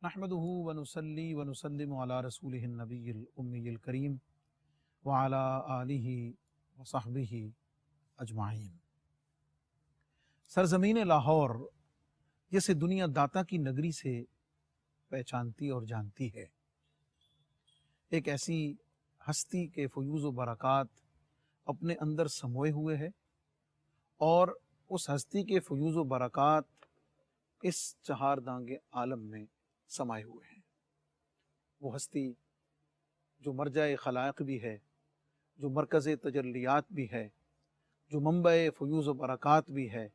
نحمده ونصلي ونسلم على رسوله النبي الأمي الكريم وعلى آله وصحبه اجمعین۔ سرزمین لاہور جسے دنیا داتا کی نگری سے پہچانتی اور جانتی ہے، ایک ایسی ہستی کے فیوز و برکات اپنے اندر سموئے ہوئے ہے، اور اس ہستی کے فیوز و برکات اس چہار دانگ عالم میں سمائے ہوئے ہیں۔ وہ ہستی جو مرجع خلائق بھی ہے، جو مرکز تجلیات بھی ہے، جو منبع فیوز و برکات بھی ہے،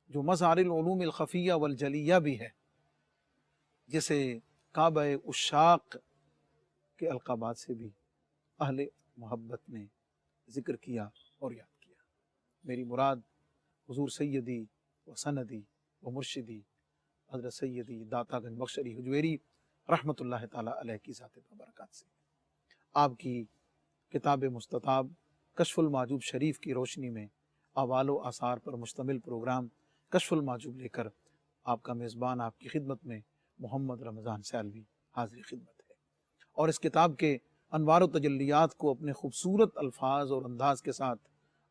جو مظہر العلوم الخفیہ والجلیہ بھی ہے، جسے کعبہ عشاق کے القابات سے بھی اہل محبت نے ذکر کیا اور یاد کیا۔ میری مراد حضور سیدی و سندی و مرشدی حضرت سیدی داتا گنج بخش علی حجویری رحمۃ اللہ تعالی علیہ کی ذات برکات سے آپ کی کتاب مستطاب کشف المحجوب شریف کی روشنی میں احوال و آثار پر مشتمل پروگرام کشف المحجوب لے کر آپ کا میزبان آپ کی خدمت میں محمد رمضان سیالوی حاضر خدمت ہے، اور اس کتاب کے انوار و تجلیات کو اپنے خوبصورت الفاظ اور انداز کے ساتھ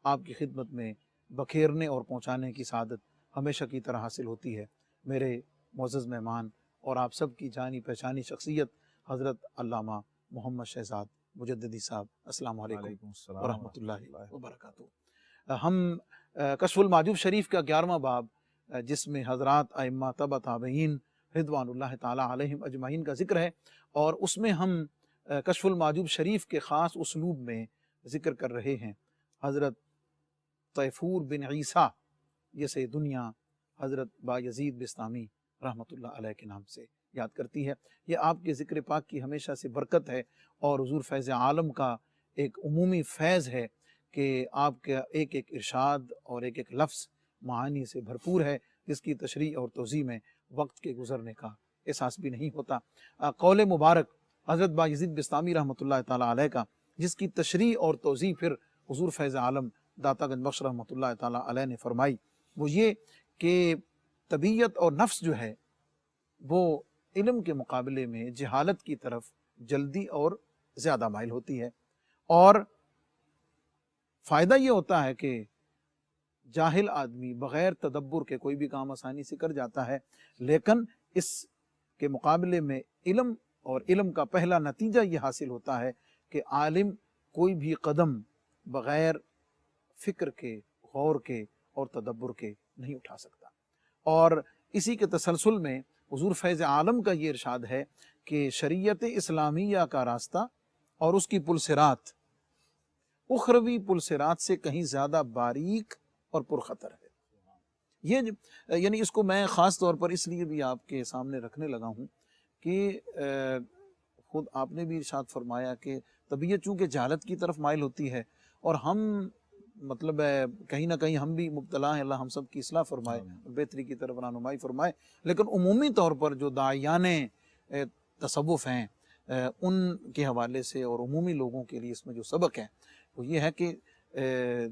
آپ کی خدمت میں بکھیرنے اور پہنچانے کی سعادت ہمیشہ کی طرح حاصل ہوتی ہے۔ میرے معزز مہمان اور آپ سب کی جانی پہچانی شخصیت حضرت علامہ محمد شہزاد مجددی صاحب، السلام علیکم ورحمۃ اللہ وبرکاتہ۔ ہم کشف المحجوب شریف کا 11واں باب، جس میں حضرات ائمہ تبع تابعین رضوان اللہ تعالی علیہم اجمعین کا ذکر ہے، اور اس میں ہم کشف المحجوب شریف کے خاص اسلوب میں ذکر کر رہے ہیں۔ حضرت طیفور بن عیسیٰ جسے دنیا حضرت بایزید بستامی رحمۃ اللہ علیہ کے نام سے یاد کرتی ہے، یہ آپ کے ذکر پاک کی ہمیشہ سے برکت ہے، اور حضور فیض عالم کا ایک عمومی فیض ہے کہ آپ کا ایک ایک ارشاد اور ایک ایک لفظ معانی سے بھرپور ہے، جس کی تشریح اور توضیح میں وقت کے گزرنے کا احساس بھی نہیں ہوتا۔ قول مبارک حضرت بایزید بستامی رحمۃ اللہ تعالیٰ علیہ کا، جس کی تشریح اور توضیح پھر حضور فیض عالم داتا گنج بخش رحمۃ اللہ تعالیٰ علیہ نے فرمائی، وہ یہ کہ طبیعت اور نفس جو ہے وہ علم کے مقابلے میں جہالت کی طرف جلدی اور زیادہ مائل ہوتی ہے، اور فائدہ یہ ہوتا ہے کہ جاہل آدمی بغیر تدبر کے کوئی بھی کام آسانی سے کر جاتا ہے، لیکن اس کے مقابلے میں علم اور علم کا پہلا نتیجہ یہ حاصل ہوتا ہے کہ عالم کوئی بھی قدم بغیر فکر کے، غور کے اور تدبر کے نہیں اٹھا سکتا۔ اور اسی کے تسلسل میں حضور فیض عالم کا یہ ارشاد ہے کہ شریعت اسلامیہ کا راستہ اور اس کی پلسرات اخروی پلسرات سے کہیں زیادہ باریک اور پرخطر ہے۔ یہ یعنی اس کو میں خاص طور پر اس لیے بھی آپ کے سامنے رکھنے لگا ہوں کہ خود آپ نے بھی ارشاد فرمایا کہ طبیعت چونکہ جہالت کی طرف مائل ہوتی ہے، اور ہم مطلب کہیں نہ کہیں ہم بھی مبتلا ہیں، اللہ ہم سب کی اصلاح فرمائے، بہتری کی طرف رہنمائی فرمائے، لیکن عمومی طور پر جو داعیان تصوف ہیں ان کے حوالے سے اور عمومی لوگوں کے لیے اس میں جو سبق ہے وہ یہ ہے کہ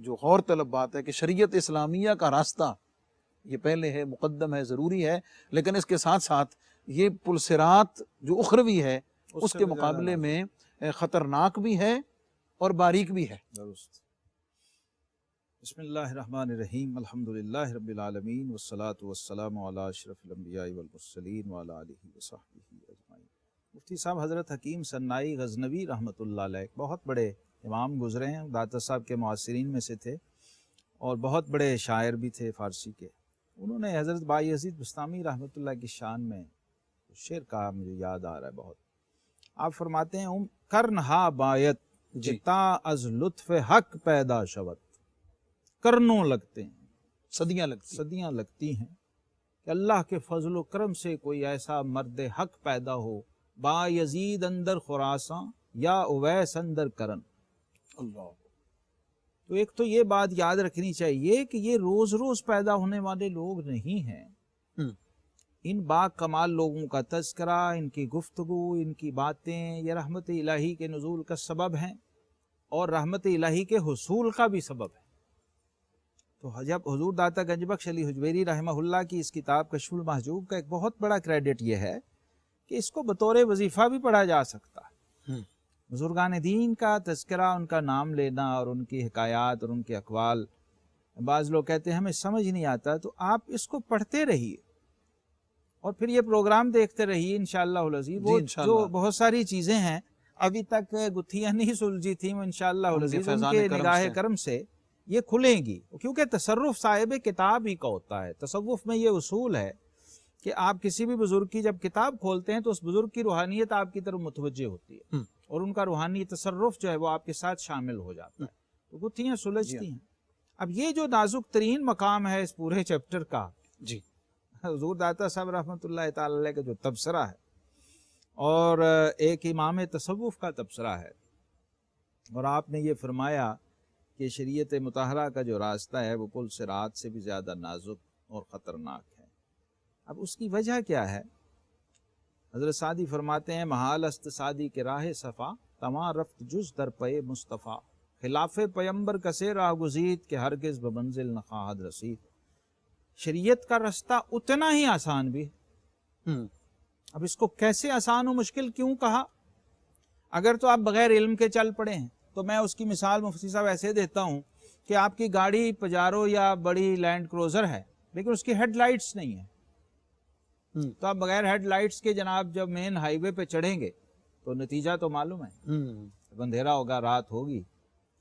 جو غور طلب بات ہے کہ شریعت اسلامیہ کا راستہ یہ پہلے ہے، مقدم ہے، ضروری ہے، لیکن اس کے ساتھ ساتھ یہ پلسرات جو اخروی ہے اس کے مقابلے میں خطرناک بھی ہے اور باریک بھی ہے۔ درست۔ بسم اللہ الرحمن الرحیم، الحمدللہ رب العالمین، والصلاة والسلام علی اشرف الانبیاء والمرسلین وعلی آلہ وصحبہ اجمعین۔ مفتی صاحب حضرت حکیم سنائی غزنوی رحمۃ اللہ علیہ بہت بڑے امام گزرے ہیں، داتا صاحب کے معاصرین میں سے تھے، اور بہت بڑے شاعر بھی تھے فارسی کے۔ انہوں نے حضرت بایزید بستامی رحمۃ اللہ کی شان میں شعر کہا، مجھے یاد آ رہا ہے بہت۔ آپ فرماتے ہیں کرنہا بایت جتا از لطف حق پیدا شود، کرنوں لگتے ہیں، صدیاں لگتی ہیں کہ اللہ کے فضل و کرم سے کوئی ایسا مرد حق پیدا ہو، با یزید اندر خراساں یا اویس اندر کرن۔ اللہ، تو ایک تو یہ بات یاد رکھنی چاہیے کہ یہ روز روز پیدا ہونے والے لوگ نہیں ہیں۔ ان با کمال لوگوں کا تذکرہ، ان کی گفتگو، ان کی باتیں، یہ رحمت الہی کے نزول کا سبب ہیں، اور رحمت الہی کے حصول کا بھی سبب ہے۔ تو جب حضور داتا گنج بخش علی حجویری رحمہ اللہ کی اس کتاب کشف المحجوب کا ایک بہت بڑا کریڈٹ یہ ہے کہ اس کو بطور وظیفہ بھی پڑھا جا سکتا ہے۔ بزرگان دین کا تذکرہ، ان کا نام لینا اور ان کی حکایات اور ان کے اقوال، بعض لوگ کہتے ہیں ہمیں سمجھ نہیں آتا، تو آپ اس کو پڑھتے رہیے اور پھر یہ پروگرام دیکھتے رہیے انشاءاللہ العزیز۔ وہ جو بہت ساری چیزیں ہیں ابھی تک گتھیاں نہیں سلجھی تھیں، وہ انشاءاللہ العزیز ان کے نگاہ کرم سے یہ کھلیں گی، کیونکہ تصرف صاحب کتاب ہی کا ہوتا ہے۔ تصوف میں یہ اصول ہے کہ آپ کسی بھی بزرگ کی جب کتاب کھولتے ہیں تو اس بزرگ کی روحانیت آپ کی طرف متوجہ ہوتی ہے اور ان کا روحانی تصرف جو ہے وہ آپ کے ساتھ شامل ہو جاتا ہے، تو گتھیاں سلجھتی ہیں۔ اب یہ جو نازک ترین مقام ہے اس پورے چیپٹر کا، جی، حضور داتا صاحب رحمۃ اللہ تعالی علیہ کا جو تبصرہ ہے اور ایک امام تصوف کا تبصرہ ہے، اور آپ نے یہ فرمایا کہ شریعت مطہرہ کا جو راستہ ہے وہ پل صراط سے بھی زیادہ نازک اور خطرناک ہے۔ اب اس کی وجہ کیا ہے؟ حضرت سعدی فرماتے ہیں محال است سعدی کے راہ صفا، تمام رفت جز در پے مصطفیٰ، خلاف پیمبر کسے راہ گزید کہ ہرگز بمنزل نہ خواہد رسید۔ شریعت کا راستہ اتنا ہی آسان بھی ہے۔ اب اس کو کیسے آسان و مشکل کیوں کہا؟ اگر تو آپ بغیر علم کے چل پڑے ہیں تو میں اس کی مثال مفتی صاحب ایسے دیتا ہوں کہ آپ کی گاڑی پجارو یا بڑی لینڈ کروزر ہے لیکن اس کی ہیڈ لائٹس نہیں ہیں، تو آپ بغیر ہیڈ لائٹس کے جناب جب مین ہائی وے پہ چڑھیں گے تو نتیجہ تو معلوم ہے، اندھیرا ہوگا، رات ہوگی،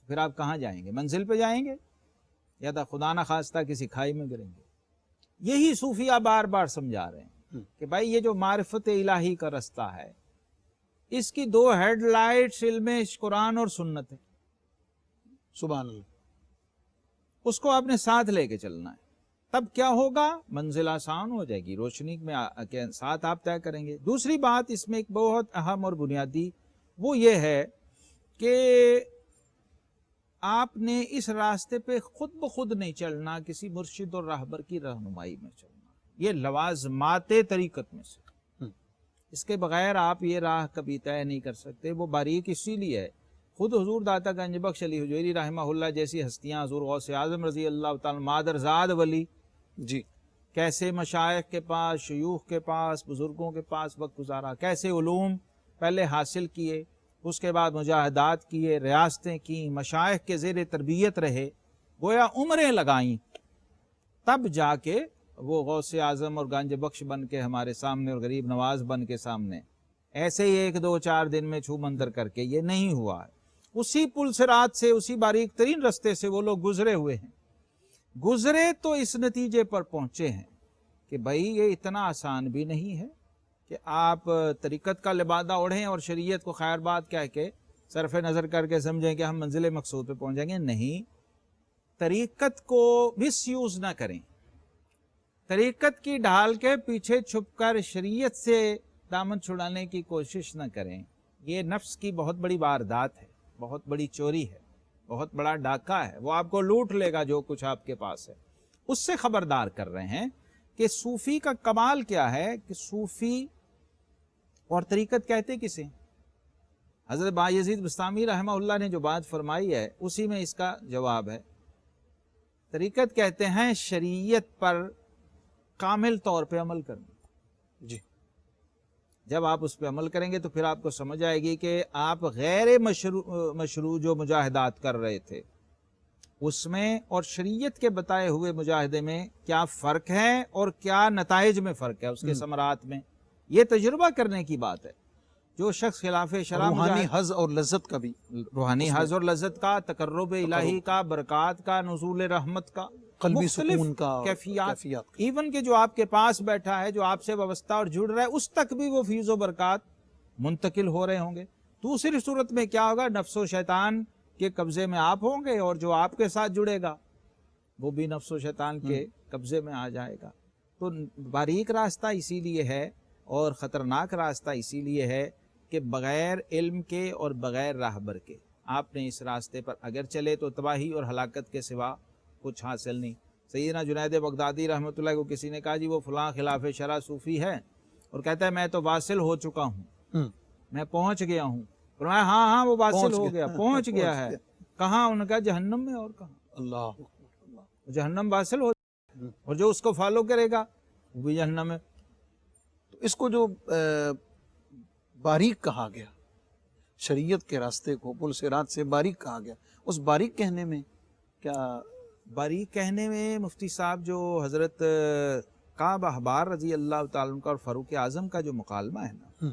پھر آپ کہاں جائیں گے؟ منزل پہ جائیں گے یا تو خدا نہ خواستہ کسی کھائی میں گریں گے۔ یہی صوفیہ بار بار سمجھا رہے ہیں کہ بھائی یہ جو معرفت الہی کا رستہ ہے اس کی دو ہیڈ لائٹس علم قرآن اور سنت ہے، سبحان اللہ، اس کو آپ نے ساتھ لے کے چلنا ہے، تب کیا ہوگا؟ منزل آسان ہو جائے گی، روشنی میں کے ساتھ آپ طے کریں گے۔ دوسری بات اس میں ایک بہت اہم اور بنیادی وہ یہ ہے کہ آپ نے اس راستے پہ خود بخود نہیں چلنا، کسی مرشد اور راہبر کی رہنمائی میں چلنا، یہ لوازمات طریقت میں سے، اس کے بغیر آپ یہ راہ کبھی طے نہیں کر سکتے۔ وہ باریک اسی لیے ہے، خود حضور داتا گنج بخش علی حجویری رحمہ اللہ جیسی ہستیاں، حضور غوث اعظم رضی اللہ تعالیٰ مادرزاد ولی، جی، کیسے مشائخ کے پاس، شیوخ کے پاس، بزرگوں کے پاس وقت گزارا، کیسے علوم پہلے حاصل کیے، اس کے بعد مجاہدات کیے، ریاستیں کیں، مشائخ کے زیر تربیت رہے، گویا عمریں لگائیں، تب جا کے وہ غوث اعظم اور گنج بخش بن کے ہمارے سامنے اور غریب نواز بن کے سامنے، ایسے ہی 1-2-4 دن میں چھو منتر کر کے یہ نہیں ہوا ہے۔ اسی پل صراط سے، اسی باریک ترین رستے سے وہ لوگ گزرے ہوئے ہیں، گزرے تو اس نتیجے پر پہنچے ہیں کہ بھائی یہ اتنا آسان بھی نہیں ہے کہ آپ طریقت کا لبادہ اوڑھیں اور شریعت کو خیر بات کہہ کے صرف نظر کر کے سمجھیں کہ ہم منزل مقصود پہ پہنچ جائیں گے۔ نہیں، طریقت کو مس یوز نہ کریں، طریقت کی ڈھال کے پیچھے چھپ کر شریعت سے دامن چھڑانے کی کوشش نہ کریں، یہ نفس کی بہت بڑی واردات ہے، بہت بڑی چوری ہے، بہت بڑا ڈاکہ ہے، وہ آپ کو لوٹ لے گا جو کچھ آپ کے پاس ہے۔ اس سے خبردار کر رہے ہیں کہ صوفی کا کمال کیا ہے، کہ صوفی اور طریقت کہتے کسے؟ حضرت بایزید بستامی رحمہ اللہ نے جو بات فرمائی ہے اسی میں اس کا جواب ہے۔ طریقت کہتے ہیں شریعت پر کامل طور پہ عمل کرنا، جی، جب آپ اس پہ عمل کریں گے تو پھر آپ کو سمجھ آئے گی کہ آپ غیر مشروع جو مجاہدات کر رہے تھے اس میں اور شریعت کے بتائے ہوئے مجاہدے میں کیا فرق ہے اور کیا نتائج میں فرق ہے، اس کے ثمرات میں۔ یہ تجربہ کرنے کی بات ہے۔ جو شخص خلاف شرع روحانی حظ اور لذت کا بھی، روحانی حظ اور لذت کا، تقرب الہی کا، برکات کا، نزول رحمت کا، قلبی مختلف سکون کا، کیفیات، ایون کہ جو آپ کے پاس بیٹھا ہے، جو آپ سے وابستہ اور جڑ رہا ہے، اس تک بھی وہ فیض و برکات منتقل ہو رہے ہوں گے۔ دوسری صورت میں کیا ہوگا؟ نفس و شیطان کے قبضے میں آپ ہوں گے اور جو آپ کے ساتھ جڑے گا وہ بھی نفس و شیطان کے قبضے میں آ جائے گا۔ تو باریک راستہ اسی لیے ہے اور خطرناک راستہ اسی لیے ہے کہ بغیر علم کے اور بغیر راہبر کے آپ نے اس راستے پر اگر چلے تو تباہی اور ہلاکت کے سوا کچھ حاصل نہیں۔ سیدنا جنید بغدادی رحمۃ اللہ کو کسی نے کہا جی وہ فلاں خلاف شرع صوفی ہے اور کہتا ہے میں تو واصل ہو چکا ہوں، میں پہنچ گیا ہوں۔ فرمایا ہاں ہاں وہ واصل ہو گیا، پہنچ گیا ہے، کہاں؟ انہوں نے کہا جہنم میں، اور کہاں؟ اللہ، جہنم واصل ہو، اور جو اس کو فالو کرے گا وہ بھی جہنم ہے۔ تو اس کو جو باریک کہا گیا، شریعت کے راستے کو پل صراط سے باریک کہا گیا، اس باریک کہنے میں کیا؟ باریک کہنے میں مفتی صاحب جو حضرت کعب احبار رضی اللہ تعالیٰ عنہ کا اور فاروق اعظم کا جو مکالمہ ہے نا،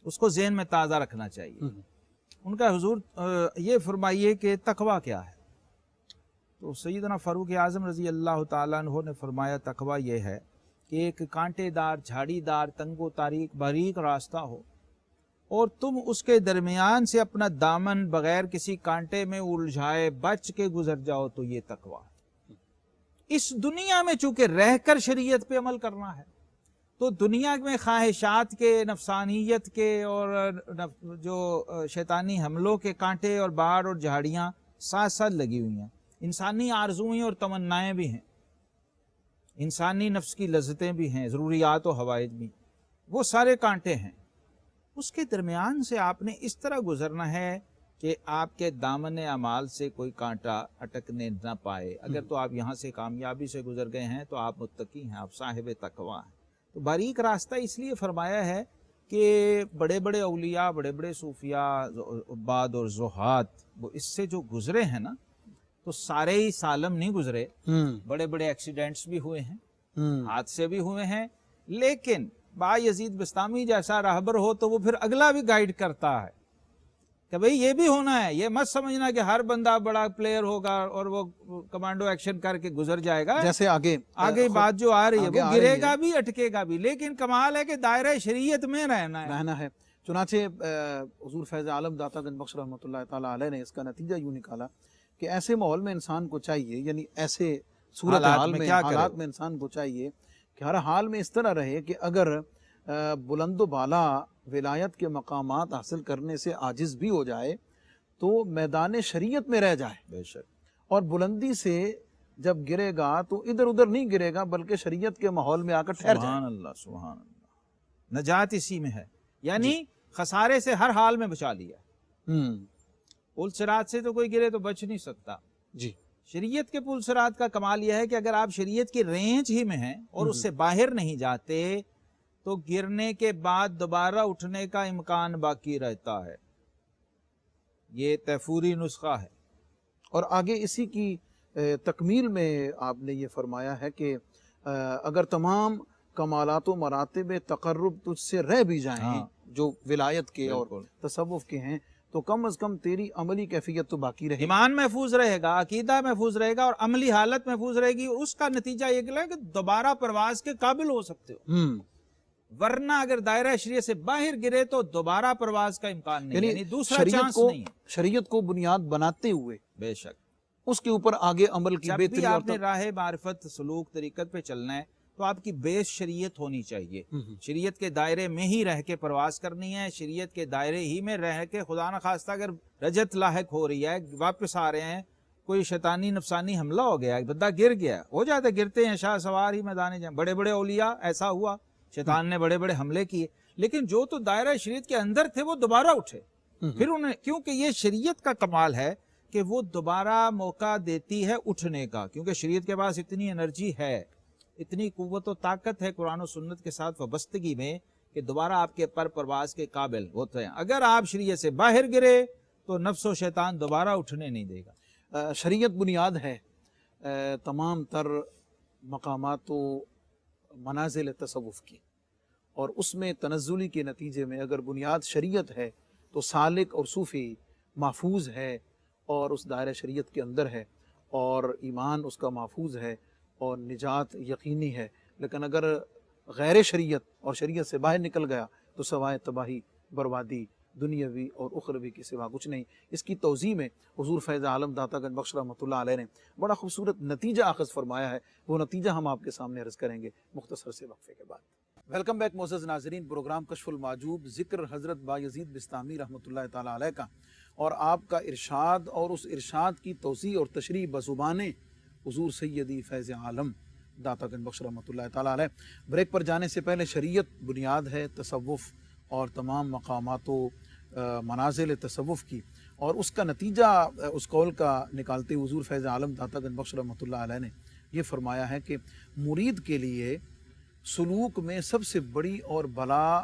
اس کو ذہن میں تازہ رکھنا چاہیے۔ ان کا حضور یہ فرمائیے کہ تقویٰ کیا ہے؟ تو سیدنا فاروق اعظم رضی اللہ تعالیٰ عنہ نے فرمایا تقویٰ یہ ہے کہ ایک کانٹے دار، جھاڑی دار، تنگ و تاریک، باریک راستہ ہو اور تم اس کے درمیان سے اپنا دامن بغیر کسی کانٹے میں الجھائے بچ کے گزر جاؤ، تو یہ تقویٰ ہے۔ اس دنیا میں چونکہ رہ کر شریعت پہ عمل کرنا ہے، تو دنیا میں خواہشات کے، نفسانیت کے اور جو شیطانی حملوں کے کانٹے اور بار اور جھاڑیاں ساتھ ساتھ لگی ہوئی ہیں، انسانی آرزوئیں اور تمنائیں بھی ہیں، انسانی نفس کی لذتیں بھی ہیں، ضروریات و حوائج بھی، وہ سارے کانٹے ہیں۔ اس کے درمیان سے آپ نے اس طرح گزرنا ہے کہ آپ کے دامن اعمال سے کوئی کانٹا اٹکنے نہ پائے۔ اگر تو آپ یہاں سے کامیابی سے گزر گئے ہیں تو آپ متقی ہیں، آپ صاحب تقویٰ ہیں۔ تو باریک راستہ اس لیے فرمایا ہے کہ بڑے بڑے اولیاء، بڑے بڑے صوفیاء، عباد اور زہاد، وہ اس سے جو گزرے ہیں نا، تو سارے ہی سالم نہیں گزرے، بڑے بڑے ایکسیڈنٹس بھی ہوئے ہیں، حادثے بھی ہوئے ہیں، لیکن با یزید بستامی جیسا راہبر ہو تو وہ پھر اگلا بھی گائیڈ کرتا ہے کہ بھئی یہ بھی ہونا ہے۔ یہ مت سمجھنا کہ ہر بندہ بڑا پلیئر ہوگا اور وہ کمانڈو ایکشن کر کے گزر جائے گا۔ جیسے آگے بات جو آ رہی ہے، وہ گرے گا بھی، اٹکے گا بھی، لیکن کمال ہے کہ دائرہ شریعت میں رہنا ہے۔ چنانچہ حضور فیض عالم داتا گنج بخش رحمۃ اللہ تعالیٰ علیہ نے اس کا نتیجہ یوں نکالا کہ ایسے ماحول میں انسان کو چاہیے، یعنی ایسے صورتحال میں، حالات میں انسان کو چاہیے کہ ہر حال میں اس طرح رہے کہ اگر بلند و بالا ولایت کے مقامات حاصل کرنے سے عاجز بھی ہو جائے تو میدان شریعت میں رہ جائے، بے شک، اور بلندی سے جب گرے گا تو ادھر ادھر نہیں گرے گا بلکہ شریعت کے ماحول میں آ کر ٹھہر جائے۔ سبحان اللہ، سبحان اللہ، نجات اسی میں ہے، یعنی خسارے سے ہر حال میں بچا لیا۔ پل صراط سے تو کوئی گرے تو بچ نہیں سکتا۔ جی، شریعت کے پل صراط کا کمال یہ ہے کہ اگر آپ شریعت کی رینج ہی میں ہیں اور اس سے باہر نہیں جاتے تو گرنے کے بعد دوبارہ اٹھنے کا امکان باقی رہتا ہے۔ یہ تیفوری نسخہ ہے۔ اور آگے اسی کی تکمیل میں آپ نے یہ فرمایا ہے کہ اگر تمام کمالات و مراتب تقرب تجھ سے رہ بھی جائیں جو ولایت کے اور تصوف کے ہیں تو کم از کم تیری عملی کیفیت تو باقی رہے گی، ایمان محفوظ رہے گا، عقیدہ محفوظ رہے گا اور عملی حالت محفوظ رہے گی۔ اس کا نتیجہ یہ نکلا کہ دوبارہ پرواز کے قابل ہو سکتے ہو، ورنہ اگر دائرہ شریعت سے باہر گرے تو دوبارہ پرواز کا امکان نہیں، یعنی دوسرا چانس نہیں ہے۔ شریعت کو بنیاد بناتے ہوئے بے شک اس کے اوپر آگے عمل کی بہتری، بہتری، آپ نے راہ معرفت، سلوک، طریقت پہ چلنا ہے تو آپ کی بیس شریعت ہونی چاہیے۔ شریعت کے دائرے میں ہی رہ کے پرواز کرنی ہے، شریعت کے دائرے ہی میں رہ کے، خدا نخواستہ اگر رجت لاحق ہو رہی ہے، واپس آ رہے ہیں، کوئی شیطانی نفسانی حملہ ہو گیا، بندہ گر گیا، ہو جاتا، گرتے ہیں شاہ سوار ہی میدان جنگ، بڑے بڑے اولیاء ایسا ہوا، شیطان نے بڑے بڑے حملے کیے، لیکن جو تو دائرہ شریعت کے اندر تھے وہ دوبارہ اٹھے۔ پھر انہیں، کیونکہ یہ شریعت کا کمال ہے کہ وہ دوبارہ موقع دیتی ہے اٹھنے کا، کیونکہ شریعت کے پاس اتنی انرجی ہے، اتنی قوت و طاقت ہے قرآن و سنت کے ساتھ وابستگی میں کہ دوبارہ آپ کے پر پرواز کے قابل ہوتے ہیں۔ اگر آپ شریعت سے باہر گرے تو نفس و شیطان دوبارہ اٹھنے نہیں دے گا۔ شریعت بنیاد ہے تمام تر مقامات و منازل تصوف کی، اور اس میں تنزلی کے نتیجے میں اگر بنیاد شریعت ہے تو سالک اور صوفی محفوظ ہے اور اس دائرہ شریعت کے اندر ہے، اور ایمان اس کا محفوظ ہے اور نجات یقینی ہے۔ لیکن اگر غیر شریعت اور شریعت سے باہر نکل گیا تو سوائے تباہی، بربادی، دنیاوی اور اخروی کے سوا کچھ نہیں۔ اس کی توضیح میں حضور فیض عالم داتا گنج بخش رحمۃ اللہ علیہ نے بڑا خوبصورت نتیجہ اخذ فرمایا ہے، وہ نتیجہ ہم آپ کے سامنے عرض کریں گے مختصر سے وقفے کے بعد۔ ویلکم بیک معزز ناظرین، پروگرام کشف المعجوب، ذکر حضرت بایزید بستامی رحمۃ اللہ تعالیٰ علیہ کا، اور آپ کا ارشاد اور اس ارشاد کی توضیح اور تشریح بزبان حضور سیدی فیض عالم داتا گنج بخش رحمۃ اللہ تعالیٰ علیہ۔ بریک پر جانے سے پہلے شریعت بنیاد ہے تصوف اور تمام مقامات و منازل تصوف کی، اور اس کا نتیجہ اس قول کا نکالتے حضور فیض عالم داتا گنج بخش رحمۃ اللہ علیہ نے یہ فرمایا ہے کہ مرید کے لیے سلوک میں سب سے بڑی اور بلا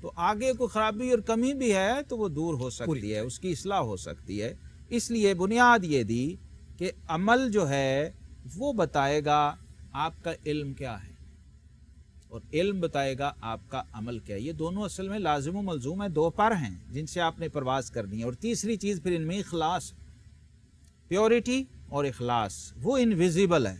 تو آگے کوئی خرابی اور کمی بھی ہے تو وہ دور ہو سکتی ہے، اس کی اصلاح ہو سکتی ہے۔ اس لیے بنیاد یہ دی کہ عمل جو ہے وہ بتائے گا آپ کا علم کیا ہے، اور علم بتائے گا آپ کا عمل کیا ہے۔ یہ دونوں اصل میں لازم و ملزوم ہیں، دو پر ہیں جن سے آپ نے پرواز کرنی ہے۔ اور تیسری چیز پھر ان میں اخلاص، پیورٹی اور اخلاص، وہ انویزیبل ہے،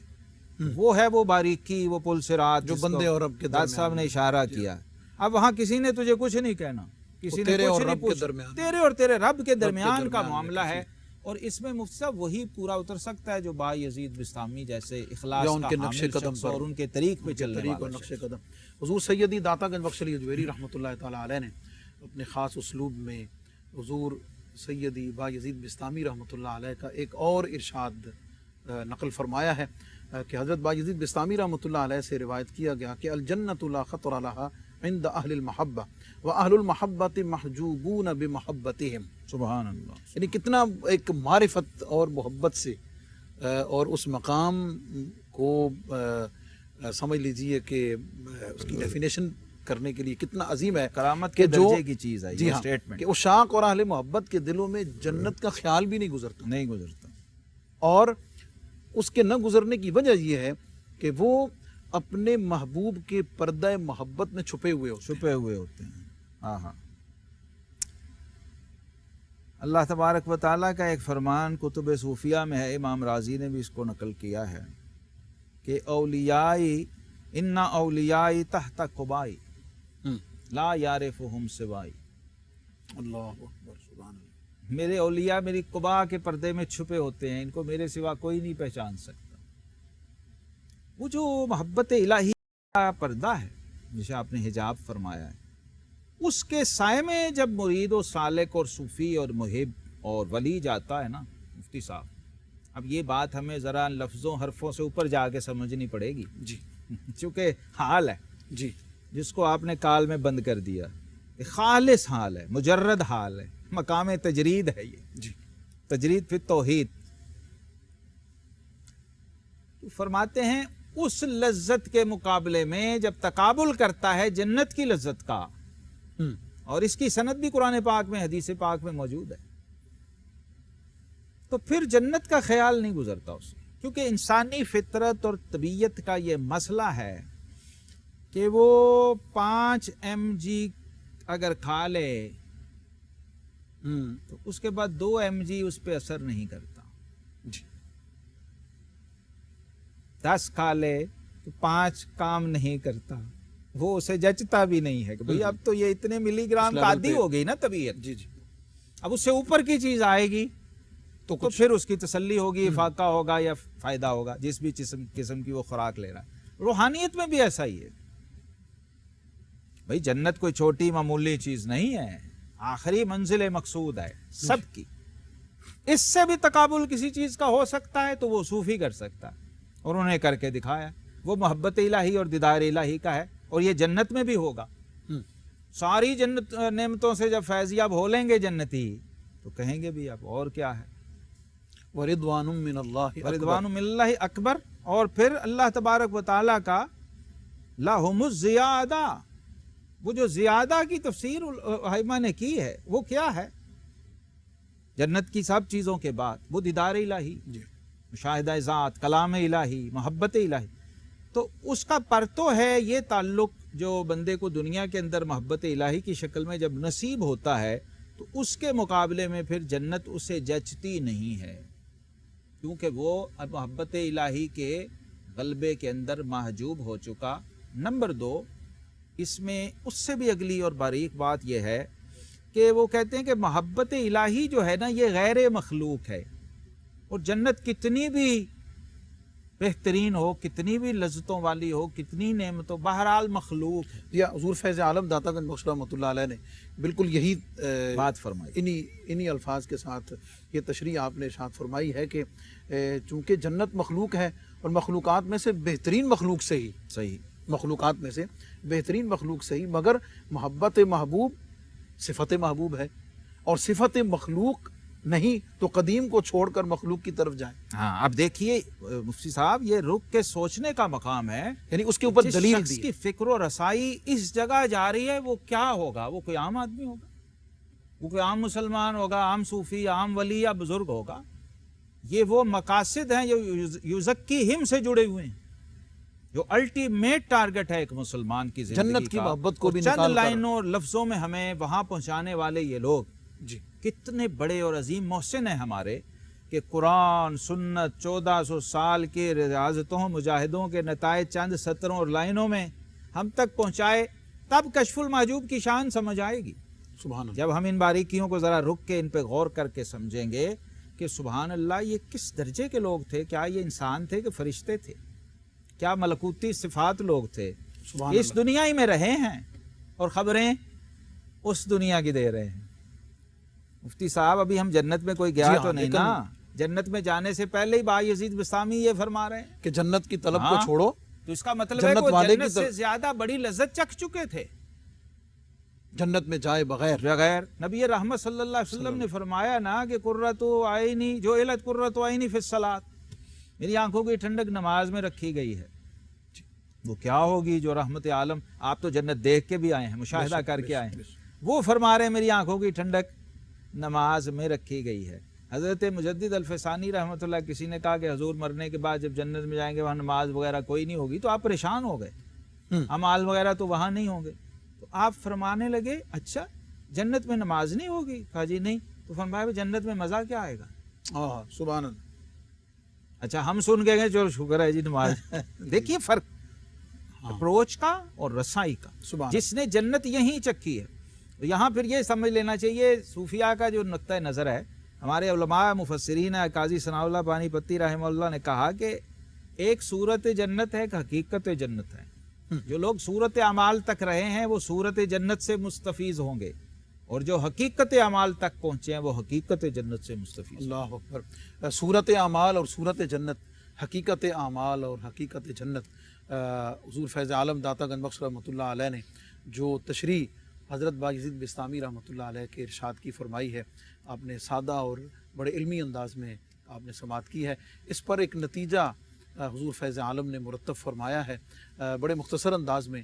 وہ ہے وہ باریکی، وہ پل صراط جو بندے اور رب کے داد صاحب نے اشارہ کیا۔ اب وہاں کسی نے تجھے کچھ نہیں کہنا، کسی نے کچھ نہیں پوچھنا، تیرے اور تیرے رب کے درمیان کا معاملہ ہے۔ اور اس میں مفتی صاحب وہی پورا اتر سکتا ہے جو با یزید بستامی جیسے اخلاص کا حامل شخص اور ان کے طریق پہ چلنے والا نقش قدم۔ حضور سیدی داتا گنج بخش علی اجویری رحمۃ اللہ تعالی علیہ نے اپنے خاص اسلوب میں حضور سیدی با یزید بستامی رحمۃ اللہ علیہ کا ایک اور ارشاد نقل فرمایا ہے کہ حضرت با یزید بستامی رحمۃ اللہ علیہ سے روایت کیا گیا کہ الجنۃ لا خطر لها عند اہل المحبہ واہل المحبۃ محجوبون بمحبتہم۔ سبحان اللہ، یعنی کتنا ایک معرفت اور محبت سے اور اس مقام کو سمجھ لیجئے کہ اس کی ڈیفینیشن کرنے کے لیے کتنا عظیم ہے، کرامت کے درجے کی چیز ہے یہ سٹیٹمنٹ، کہ عشاق اور اہل محبت کے دلوں میں جنت کا خیال بھی نہیں گزرتا، اور اس کے نہ گزرنے کی وجہ یہ ہے کہ وہ اپنے محبوب کے پردہ محبت میں چھپے ہوئے ہوتے ہیں۔ ہاں ہاں، اللہ تبارک و تعالیٰ کا ایک فرمان کتب صوفیہ میں ہے، امام راضی نے بھی اس کو نقل کیا ہے کہ اولیائی انا اولیائی تحت قبائی لا یعرفہم سوائی۔ اللہ اکبر، سبحان اللہ۔ میرے اولیاء میری قبا کے پردے میں چھپے ہوتے ہیں، ان کو میرے سوا کوئی نہیں پہچان سکتا۔ وہ جو محبت الہی کا پردہ ہے جسے آپ نے حجاب فرمایا ہے، اس کے سائے میں جب مرید و سالک اور صوفی اور محب اور ولی جاتا ہے نا مفتی صاحب، اب یہ بات ہمیں ذرا لفظوں حرفوں سے اوپر جا کے سمجھنی پڑے گی جی چونکہ حال ہے جی، جس کو آپ نے کال میں بند کر دیا، خالص حال ہے، مجرد حال ہے، مقام تجرید ہے یہ جی، تجرید فی توحید۔ تو فرماتے ہیں اس لذت کے مقابلے میں جب تقابل کرتا ہے جنت کی لذت کا، اور اس کی سند بھی قرآن پاک میں حدیث پاک میں موجود ہے، تو پھر جنت کا خیال نہیں گزرتا اسے، کیونکہ انسانی فطرت اور طبیعت کا یہ مسئلہ ہے کہ وہ 5 mg اگر کھا لے تو اس کے بعد 2 mg اس پہ اثر نہیں کرتا، جی، 10 کھا لے تو 5 کام نہیں کرتا، وہ اسے جچتا بھی نہیں ہے کہ بھئی اب تو یہ اتنے ملی گرام کا عادی ہو گئی نا طبیعت، جی جی، اب اس سے اوپر کی چیز آئے گی تو پھر اس کی تسلی ہوگی، افاقہ ہوگا یا فائدہ ہوگا جس بھی قسم کی وہ خوراک لے رہا ہے۔ روحانیت میں بھی ایسا ہی ہے بھئی، جنت کوئی چھوٹی معمولی چیز نہیں ہے، آخری منزل مقصود ہے سب کی۔ اس سے بھی تقابل کسی چیز کا ہو سکتا ہے تو وہ صوفی کر سکتا ہے، اور انہوں نے کر کے دکھایا، وہ محبت الہی اور دیدار الہی کا ہے، اور یہ جنت میں بھی ہوگا۔ ساری جنت نعمتوں سے جب فیضیاب ہو لیں گے جنتی تو کہیں گے بھی اب اور کیا ہے، وَرِضْوَانٌ مِّنَ اللَّهِ أَكْبَرُ، رضوان من اللہ اکبر۔ اور پھر اللہ تبارک و تعالیٰ کا لَهُمُ الزِّيَادَةُ، وہ جو زیادہ کی تفسیر ائمہ نے کی ہے وہ کیا ہے؟ جنت کی سب چیزوں کے بعد وہ دیدار الہی، مشاہدہ ذات، کلام الہی، محبت الہی، تو اس کا پرتو ہے یہ تعلق جو بندے کو دنیا کے اندر محبت الہی کی شکل میں جب نصیب ہوتا ہے تو اس کے مقابلے میں پھر جنت اسے جچتی نہیں ہے، کیونکہ وہ اب محبت الہی کے غلبے کے اندر محجوب ہو چکا۔ نمبر 2، اس میں اس سے بھی اگلی اور باریک بات یہ ہے کہ وہ کہتے ہیں کہ محبت الہی جو ہے نا یہ غیر مخلوق ہے، اور جنت کتنی بھی بہترین ہو، کتنی بھی لذتوں والی ہو، کتنی نعمتوں، بہرحال مخلوق ہے۔ یا حضور فیض عالم داتا گنج بخش رحمۃ اللہ علیہ نے بالکل یہی بات فرمائی، انہی الفاظ کے ساتھ یہ تشریح آپ نے ارشاد فرمائی ہے کہ چونکہ جنت مخلوق ہے اور مخلوقات میں سے بہترین مخلوق سے ہی، صحیح، مخلوقات میں سے بہترین مخلوق سے ہی، مگر محبت محبوب صفت محبوب ہے، اور صفت مخلوق نہیں تو قدیم کو چھوڑ کر مخلوق کی طرف جائیں. ہاں اب دیکھیے مفتی صاحب یہ رک کے سوچنے کا مقام ہے، یعنی اس کے اوپر جس دلیل شخص دی. کی فکر و رسائی اس جگہ جا رہی ہے وہ کیا ہوگا؟ وہ کوئی عام آدمی ہوگا، وہ کوئی عام مسلمان ہوگا، عام صوفی، عام ولی یا بزرگ ہوگا؟ یہ وہ مقاصد ہیں جو یزکیہم سے جڑے ہوئے ہیں، جو الٹیمیٹ ٹارگٹ ہے ایک مسلمان کی زندگی جنت کی کا. محبت کو بھی چند نکال کر لائنوں اور لفظوں میں ہمیں وہاں پہنچانے والے یہ لوگ جی کتنے بڑے اور عظیم محسن ہیں ہمارے، کہ قرآن سنت 1400 سال کے ریاضتوں مجاہدوں کے نتائج چند سطروں اور لائنوں میں ہم تک پہنچائے، تب کشف المحجوب کی شان سمجھ آئے گی. سبحان اللہ. جب ہم ان باریکیوں کو ذرا رک کے ان پہ غور کر کے سمجھیں گے کہ سبحان اللہ یہ کس درجے کے لوگ تھے، کیا یہ انسان تھے کہ فرشتے تھے، کیا ملکوتی صفات لوگ تھے، سبحان اس اللہ. دنیا ہی میں رہے ہیں اور خبریں اس دنیا کی دے رہے ہیں. مفتی صاحب ابھی ہم جنت میں کوئی گیا جی ہاں، تو نہیں لیکن نا، جنت میں جانے سے پہلے ہی بایزید بستامی یہ فرما رہے ہیں کہ جنت کی طلب کو ہاں. چھوڑو. تو اس کا مطلب ہے کہ جنت وہ والے کی جنت سے طرف- زیادہ بڑی لذت چکھ چکے تھے جنت میں جائے بغیر. بغیر. نبی رحمت صلی اللہ علیہ وسلم نے فرمایا نا کہ قرۃ عینی جعلت قرۃ عینی فی الصلاۃ، میری آنکھوں کی ٹھنڈک نماز میں رکھی گئی ہے. وہ کیا ہوگی جو رحمت عالم، آپ تو جنت دیکھ کے بھی آئے ہیں، مشاہدہ کر کے آئے ہیں، وہ فرما رہے ہیں میری آنکھوں کی ٹھنڈک نماز میں رکھی گئی ہے. حضرت مجدد الفسانی رحمۃ اللہ کسی نے کہا کہ حضور مرنے کے بعد جب جنت میں جائیں گے وہاں نماز وغیرہ کوئی نہیں ہوگی تو آپ پریشان ہو گئے، اعمال وغیرہ تو وہاں نہیں ہوں گے. تو آپ فرمانے لگے اچھا جنت میں نماز نہیں ہوگی؟ کہا جی نہیں. تو فرمایا جنت میں مزہ کیا آئے گا؟ ہاں سبحان اللہ. اچھا ہم سن گئے چلو شکر ہے جی نماز. دیکھیے فرق اپروچ کا اور رسائی کا. سبحان جس نے جنت یہیں چکھی ہے. یہاں پھر یہ سمجھ لینا چاہیے صوفیاء کا جو نقطہ نظر ہے، ہمارے علماء مفسرین قاضی ثناء اللہ پانی پتی رحمہ اللہ نے کہا کہ ایک صورت جنت ہے، ایک حقیقت جنت ہے. جو لوگ صورت اعمال تک رہے ہیں وہ صورت جنت سے مستفیض ہوں گے، اور جو حقیقت اعمال تک پہنچے ہیں وہ حقیقت جنت سے مستفیض. اللہ اکبر. صورت اعمال اور صورت جنت، حقیقت اعمال اور حقیقت جنت. حضور فیض عالم داتا گنج بخش رحمۃ اللہ علیہ نے جو تشریح حضرت بایزید بستامی رحمۃ اللہ علیہ کے ارشاد کی فرمائی ہے، آپ نے سادہ اور بڑے علمی انداز میں آپ نے سماعت کی ہے. اس پر ایک نتیجہ حضور فیض عالم نے مرتب فرمایا ہے. بڑے مختصر انداز میں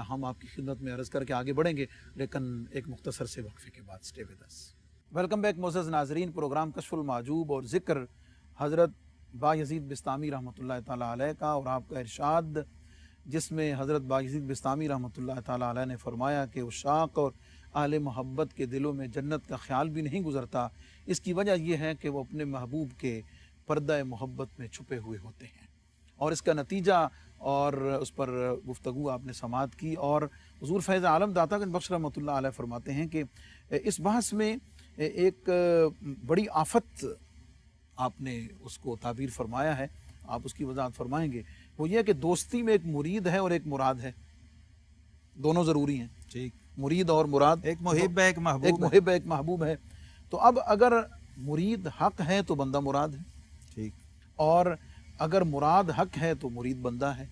ہم آپ کی خدمت میں عرض کر کے آگے بڑھیں گے، لیکن ایک مختصر سے وقفے کے بعد. Stay with us. Welcome back معزز ناظرین. پروگرام کشف المحجوب اور ذکر حضرت بایزید بستامی رحمۃ اللہ تعالیٰ علیہ کا، اور آپ کا ارشاد جس میں حضرت بایزید بستامی رحمۃ اللہ تعالیٰ علیہ نے فرمایا کہ عشاق اور اہل محبت کے دلوں میں جنت کا خیال بھی نہیں گزرتا. اس کی وجہ یہ ہے کہ وہ اپنے محبوب کے پردہ محبت میں چھپے ہوئے ہوتے ہیں. اور اس کا نتیجہ اور اس پر گفتگو آپ نے سماعت کی. اور حضور فیض عالم داتا گنج بخش رحمۃ اللہ علیہ فرماتے ہیں کہ اس بحث میں ایک بڑی آفت آپ نے اس کو تعبیر فرمایا ہے، آپ اس کی وضاحت فرمائیں گے. وہ یہ کہ دوستی میں ایک مرید ہے اور ایک مراد ہے، دونوں ضروری ہیں. ٹھیک. مرید اور مراد، ایک محب ہے ایک محبوب ایک محب ہے ایک محبوب ہے. تو اب اگر مرید حق ہے تو بندہ مراد ہے، ٹھیک. اور اگر مراد حق ہے تو مرید بندہ ہے.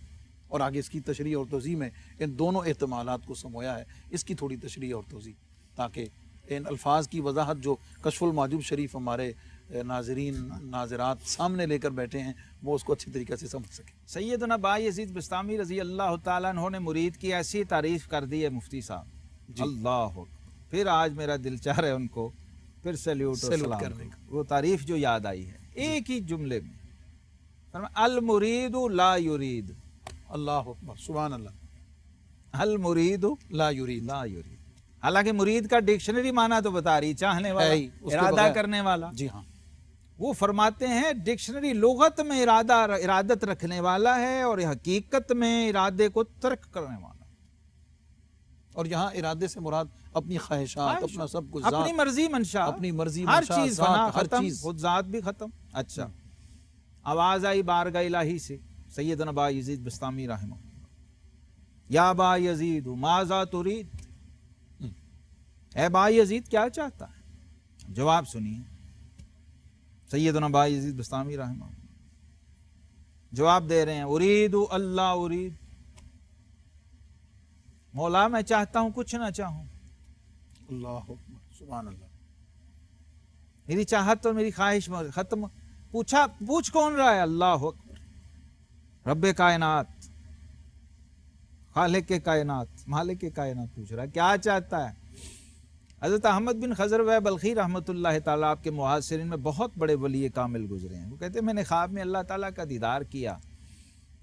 اور آگے اس کی تشریح اور توضیح میں ان دونوں احتمالات کو سمویا ہے. اس کی تھوڑی تشریح اور توضیح تاکہ ان الفاظ کی وضاحت جو کشف المحجوب شریف ہمارے ناظرین ناظرات سامنے لے کر بیٹھے ہیں وہ اس کو اچھی طریقے سے سمجھ سکیں. سیدنا بایزید بستامی رضی اللہ تعالیٰ عنہ نے مرید کی ایسی تعریف کر دی ہے مفتی صاحب. جی. اللہ اکبر. پھر آج میرا دل چاہ رہا ہے ان کو پھر سیلیوٹ اور سلام کرنے کا. وہ تعریف جو یاد آئی ہے ایک ہی جملے میں فرمایا المرید لا یرید. اللہ اکبر. سبحان اللہ. المرید لا یرید. لا یرید. حالانکہ مرید کا ڈکشنری معنی تو بتا رہی چاہنے ہے والا، ہی، اس کے ارادہ بغیر. کرنے والا. جی ہاں. وہ فرماتے ہیں ڈکشنری لغت میں ارادت رکھنے والا ہے اور حقیقت میں ارادے کو ترک کرنے والا. اور یہاں ارادے سے مراد اپنی خواہشات، اپنا سب کچھ، اپنی مرضی منشا، اپنی مرضی ہر منشا، چیز ذات، فنا ہر ختم، چیز. خود ذات بھی ختم. اچھا آواز آئی بارگاہ الہی سے سیدنا بایزید بستامی رحمہ یا بایزید ماذا ترید. اے بایزید کیا چاہتا ہے؟ جواب سنیے سیدنا بایزید بستامی رحمہ جواب دے رہے ہیں ارید اللہ ارید. مولا میں چاہتا ہوں کچھ نہ چاہوں. اللہ اکبر. سبحان اللہ. میری چاہت اور میری خواہش ختم. پوچھ کون رہا ہے؟ اللہ اکبر، رب کائنات، خالق کے کائنات، مالک کے کائنات پوچھ رہا ہے کیا چاہتا ہے. حضرت احمد بن خضروہ بلخی رحمۃ اللہ تعالیٰ آپ کے معاصرین میں بہت بڑے ولی کامل گزرے ہیں. وہ کہتے ہیں میں نے خواب میں اللہ تعالیٰ کا دیدار کیا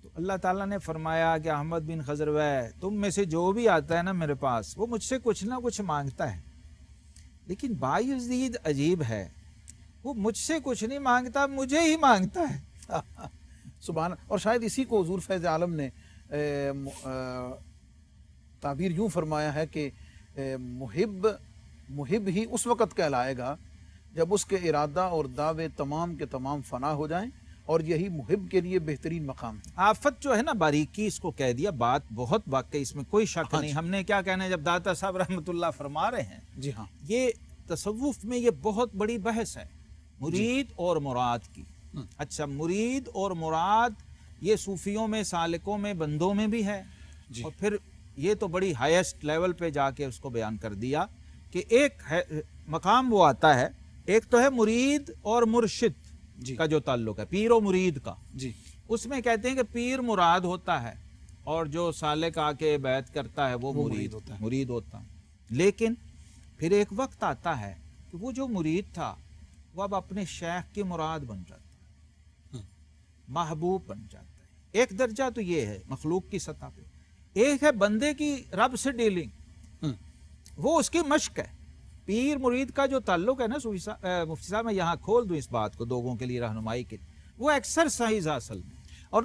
تو اللہ تعالیٰ نے فرمایا کہ احمد بن خضروہ تم میں سے جو بھی آتا ہے نا میرے پاس وہ مجھ سے کچھ نہ کچھ مانگتا ہے، لیکن بایزید عجیب ہے، وہ مجھ سے کچھ نہیں مانگتا، مجھے ہی مانگتا ہے. سبحان. اور شاید اسی کو حضور فیض عالم نے تعبیر یوں فرمایا ہے کہ محب ہی اس وقت کہلائے گا جب اس کے ارادہ اور دعوے تمام کے تمام فنا ہو جائیں، اور یہی محب کے لیے بہترین مقام ہے. آفت جو ہے نا باریکی اس کو کہہ دیا، بات بہت واقعی، اس میں کوئی شک نہیں. ہم نے کیا کہنا ہے جب داتا صاحب رحمۃ اللہ فرما رہے ہیں، جی ہاں، یہ تصوف میں یہ بہت بڑی بحث ہے، مرید اور مراد کی. اچھا، مرید اور مراد یہ صوفیوں میں، سالکوں میں، بندوں میں بھی ہے. اور پھر یہ تو بڑی ہائیسٹ لیول پہ جا کے اس کو بیان کر دیا کہ ایک مقام وہ آتا ہے، ایک تو ہے مرید اور مرشد کا جو تعلق ہے، پیر و مرید کا. جی، اس میں کہتے ہیں کہ پیر مراد ہوتا ہے اور جو سالک آ کے بیعت کرتا ہے وہ مرید ہوتا ہے. لیکن پھر ایک وقت آتا ہے کہ وہ جو مرید تھا وہ اب اپنے شیخ کی مراد بن جاتا ہے، محبوب بن جاتا ہے. ایک درجہ تو یہ ہے مخلوق کی سطح پہ. ایک ہے بندے کی رب سے ڈیلنگ، وہ اس کی مشق ہے. پیر مرید کا جو تعلق ہے نا مفتی صاحب، میں یہاں کھول دوں اس بات کو لوگوں کے لیے رہنمائی کے، وہ ایکسرسائز اصل میں، اور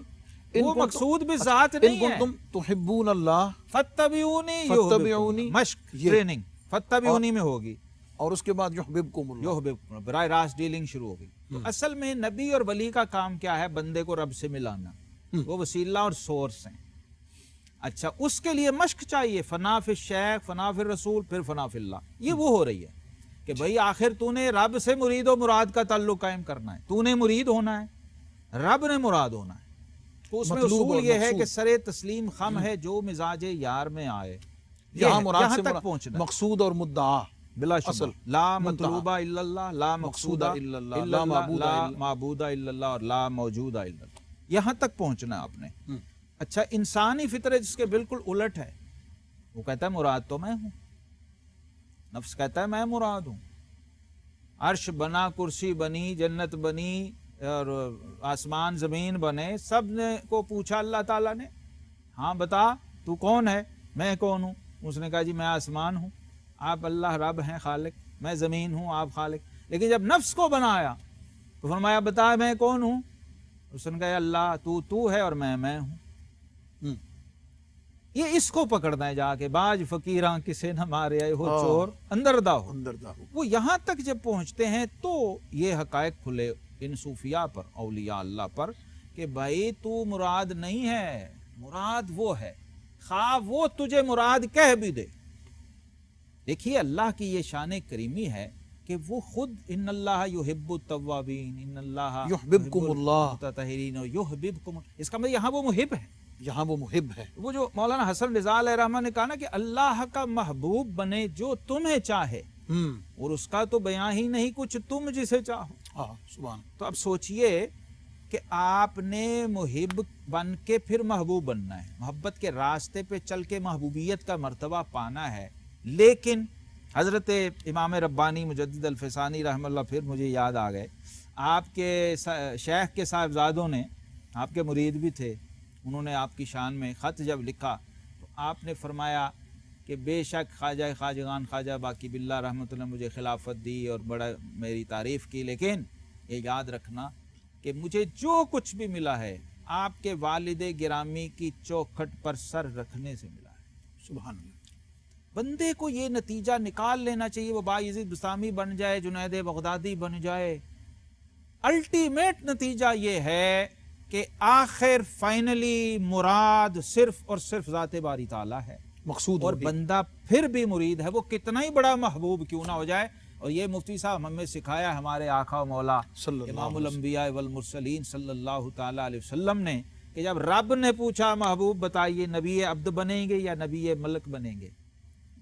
وہ مقصود بھی ذات نہیں ہے. تم تحبون اللہ فتبعونی، مشق، ٹریننگ فتبعونی میں ہوگی، اور اس کے بعد یحببکم اللہ، براہ راست ڈیلنگ شروع ہوگی. تو اصل میں نبی اور ولی کا کام کیا ہے؟ بندے کو رب سے ملانا. وہ وسیلہ اور سورس ہیں. اچھا، اس کے لیے مشق چاہیے، فنا فی الشیخ، فنا فی الرسول، پھر فنا فی اللہ. یہ وہ ہو رہی ہے کہ بھئی آخر تو نے رب سے مرید و مراد کا تعلق قائم کرنا ہے، تو نے مرید ہونا ہے، رب نے مراد ہونا ہے. تو اس میں اصول یہ ہے کہ سر تسلیم خم ہے جو مزاج یار میں آئے. یہاں تک پہنچنا، مقصود اور مدعا بلا شبہ، لا مطلوبہ الا اللہ، لا مقصودہ الا اللہ، لا معبودہ الا اللہ، اور لا موجودہ الا اللہ. یہاں تک پہنچنا آپ نے. اچھا، انسانی فطرت جس کے بالکل الٹ ہے، وہ کہتا ہے مراد تو میں ہوں. نفس کہتا ہے میں مراد ہوں. عرش بنا، کرسی بنی، جنت بنی، اور آسمان زمین بنے، سب نے کو پوچھا اللہ تعالیٰ نے، ہاں بتا تو کون ہے؟ میں کون ہوں؟ اس نے کہا جی میں آسمان ہوں، آپ اللہ رب ہیں خالق، میں زمین ہوں، آپ خالق. لیکن جب نفس کو بنایا تو فرمایا بتا میں کون ہوں؟ اس نے کہا اللہ تو ہے اور میں ہوں. یہ اس کو پکڑنا ہے جا کے، باج فقیراں کسے نہ مارے آئے ہو چور اندردہ ہو. وہ یہاں تک جب پہنچتے ہیں تو یہ حقائق کھلے ان صوفیاء پر، اولیاء اللہ پر، کہ بھائی تو مراد نہیں ہے، مراد وہ ہے، خواہ وہ تجھے مراد کہہ بھی دے. دیکھیے اللہ کی یہ شان کریمی ہے کہ وہ خود ان اللہ یحب التوابین، ان اللہ یحببکم اللہ المتطہرین یحببکم. اس کا مطلب یہاں وہ محب ہے، یہاں وہ محب ہے. وہ جو مولانا حسن رضا علیہ رحمہ نے کہا نا کہ اللہ کا محبوب بنے جو تمہیں چاہے، اور اس کا تو بیان ہی نہیں کچھ تم جسے چاہو. سبحان. تو اب سوچئے کہ آپ نے محب بن کے پھر محبوب بننا ہے، محبت کے راستے پہ چل کے محبوبیت کا مرتبہ پانا ہے. لیکن حضرت امام ربانی مجدد الفسانی رحمہ اللہ، پھر مجھے یاد آ گئے، آپ کے شیخ کے صاحبزادوں نے، آپ کے مرید بھی تھے، انہوں نے آپ کی شان میں خط جب لکھا تو آپ نے فرمایا کہ بے شک خواجہ خواجگان خواجہ باقی باللہ رحمۃ اللہ مجھے خلافت دی اور بڑا میری تعریف کی، لیکن یہ یاد رکھنا کہ مجھے جو کچھ بھی ملا ہے آپ کے والد گرامی کی چوکھٹ پر سر رکھنے سے ملا ہے. سبحان اللہ. بندے کو یہ نتیجہ نکال لینا چاہیے، وہ بایزید بسطامی بن جائے، جنید بغدادی بن جائے، الٹیمیٹ نتیجہ یہ ہے کہ آخر فائنلی مراد صرف اور صرف ذات باری تعالیٰ ہے، مقصود اور بندہ پھر بھی مرید ہے، وہ کتنا ہی بڑا محبوب کیوں نہ ہو جائے. اور یہ مفتی صاحب ہمیں سکھایا ہمارے آقا و مولا امام الانبیاء والمرسلین صلی اللہ تعالیٰ علیہ وسلم نے، کہ جب رب نے پوچھا محبوب بتائیے نبی عبد بنیں گے یا نبی ملک بنیں گے،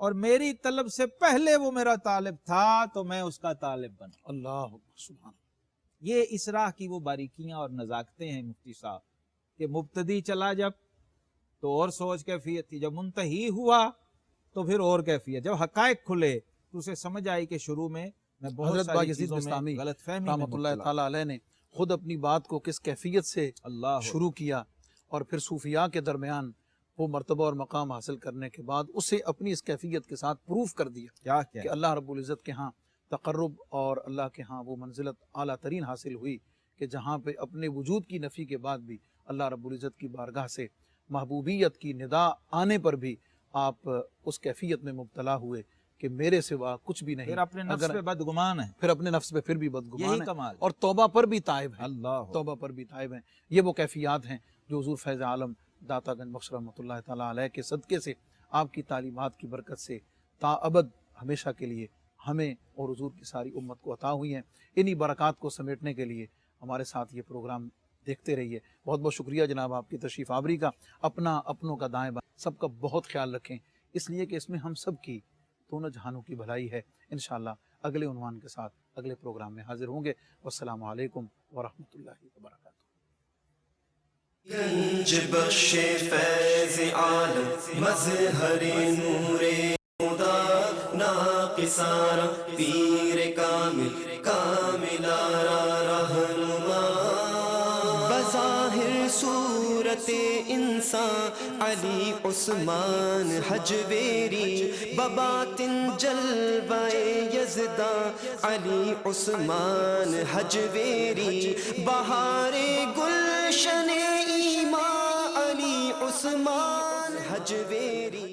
اور میری طلب سے پہلے وہ میرا طالب تھا تو میں اس کا طالب بنا۔ اللہ سبحان یہ اس راہ کی وہ باریکیاں اور نزاکتیں ہیں مفتی صاحب، کہ مبتدی چلا جب تو اور سوچ کیفیت تھی، جب منتہی ہوا تو پھر اور کیفیت، جب حقائق کھلے تو اسے سمجھ آئی کہ شروع میں بہت حضرت ساری بایزید چیزوں بستامی میں غلط فہمی رحمۃ اللہ تعالیٰ علیہ نے خود اپنی بات کو کس کیفیت سے اللہ شروع کیا، اور پھر صوفیاء کے درمیان وہ مرتبہ اور مقام حاصل کرنے کے بعد اسے اپنی اس کیفیت کے ساتھ پروف کر دیا کیا کہ اللہ رب العزت کے ہاں تقرب اور اللہ کے ہاں وہ منزلت اعلیٰ ترین حاصل ہوئی کہ جہاں پہ اپنے وجود کی نفی کے بعد بھی اللہ رب العزت کی بارگاہ سے محبوبیت کی ندا آنے پر بھی آپ اس کیفیت میں مبتلا ہوئے کہ میرے سوا کچھ بھی نہیں، پھر اپنے نفس پہ بدگمان ہے، پھر اپنے نفس پہ پھر بھی بدگمان یہی ہے کمال ہے۔ اور توبہ پر بھی تائب ہیں، اللہ توبہ پر بھی تائب ہیں۔ یہ وہ کیفیات ہیں جو حضور فیض عالم داتا گنج بخش رحمۃ اللہ تعالیٰ علیہ کے صدقے سے، آپ کی تعلیمات کی برکت سے تا ابد ہمیشہ کے لیے ہمیں اور حضور کی ساری امت کو عطا ہوئی ہیں۔ انہی برکات کو سمیٹنے کے لیے ہمارے ساتھ یہ پروگرام دیکھتے رہیے۔ بہت بہت شکریہ جناب آپ کی تشریف آوری کا۔ اپنا اپنوں کا دائیں بائیں سب کا بہت خیال رکھیں، اس لیے کہ اس میں ہم سب کی دونوں جہانوں کی بھلائی ہے۔ انشاءاللہ اگلے عنوان کے ساتھ اگلے پروگرام میں حاضر ہوں گے۔ والسلام علیکم ورحمۃ اللہ وبرکاتہ۔ گنج بخش فیض عالم مظہر نور خدا ناقصارا پیر کامل کاملارا رہنما، بظاہر صورت انسان علی عثمان حجویری، بباطن جلوہ یزداں علی عثمان حجویری، بہار گلشن ایمان علی عثمان حجویری۔